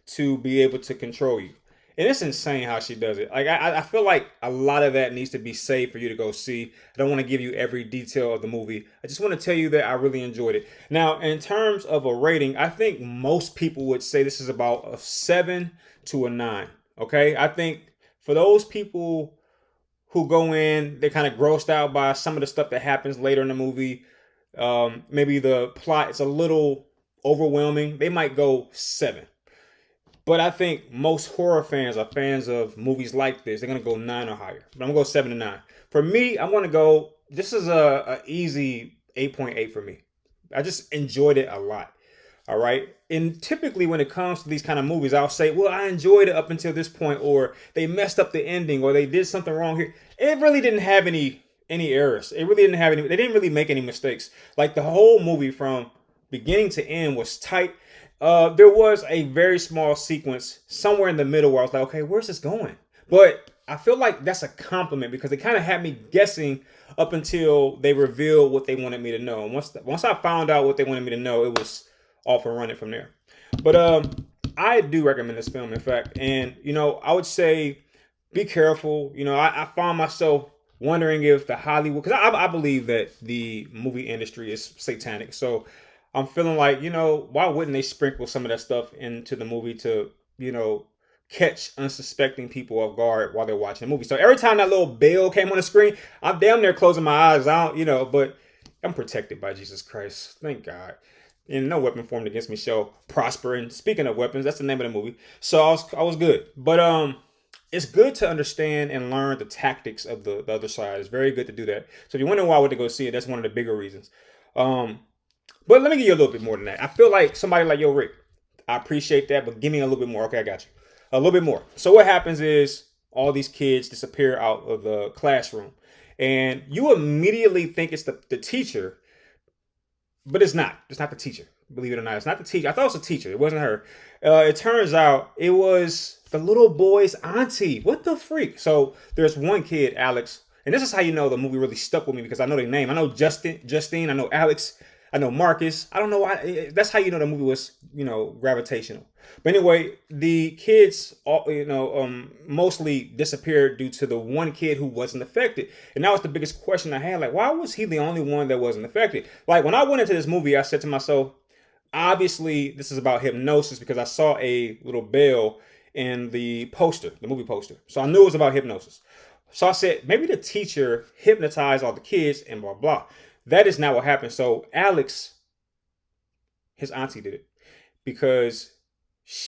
to be able to control you. And it's insane how she does it. Like I feel like a lot of that needs to be saved for you to go see. I don't want to give you every detail of the movie. I just want to tell you that I really enjoyed it. Now, in terms of a rating, I think most people would say this is about a 7 to a 9. Okay, I think for those people who go in, they're kind of grossed out by some of the stuff that happens later in the movie. Maybe the plot is a little overwhelming. They might go 7. But I think most horror fans are fans of movies like this. They're gonna go 9 or higher. But I'm gonna go 7 to 9. For me, I'm gonna go. This is a easy 8.8 for me. I just enjoyed it a lot. All right. And typically, when it comes to these kind of movies, I'll say, well, I enjoyed it up until this point, or they messed up the ending, or they did something wrong here. It really didn't have any errors. It really didn't have any. They didn't really make any mistakes. Like the whole movie from beginning to end was tight. There was a very small sequence somewhere in the middle where I was like, okay, where's this going? But I feel like that's a compliment because they kind of had me guessing up until they revealed what they wanted me to know. And once I found out what they wanted me to know, it was off and running from there. But I do recommend this film, in fact. And, I would say be careful. I found myself wondering if the Hollywood, because I believe that the movie industry is satanic. So I'm feeling like, why wouldn't they sprinkle some of that stuff into the movie to, catch unsuspecting people off guard while they're watching the movie. So every time that little bell came on the screen, I'm damn near closing my eyes. I don't, but I'm protected by Jesus Christ. Thank God. And no weapon formed against me shall prosper. And speaking of weapons, that's the name of the movie. So I was good. But it's good to understand and learn the tactics of the other side. It's very good to do that. So if you're wondering why I went to go see it, that's one of the bigger reasons. But let me give you a little bit more than that. I feel like somebody like, yo, Rick, I appreciate that, but give me a little bit more. Okay, I got you. A little bit more. So what happens is all these kids disappear out of the classroom. And you immediately think it's the teacher, but it's not. It's not the teacher. Believe it or not, it's not the teacher. I thought it was a teacher. It wasn't her. It turns out it was the little boy's auntie. What the freak? So there's one kid, Alex, and this is how you know the movie really stuck with me because I know their name. I know Justine. I know Alex. I know Marcus. I don't know why. That's how you know the movie was, gravitational. But anyway, the kids, mostly disappeared due to the one kid who wasn't affected. And that was the biggest question I had. Like, why was he the only one that wasn't affected? Like, when I went into this movie, I said to myself, obviously, this is about hypnosis because I saw a little bell in the poster, the movie poster. So I knew it was about hypnosis. So I said, maybe the teacher hypnotized all the kids and blah, blah. That is not what happened. So Alex, his auntie did it because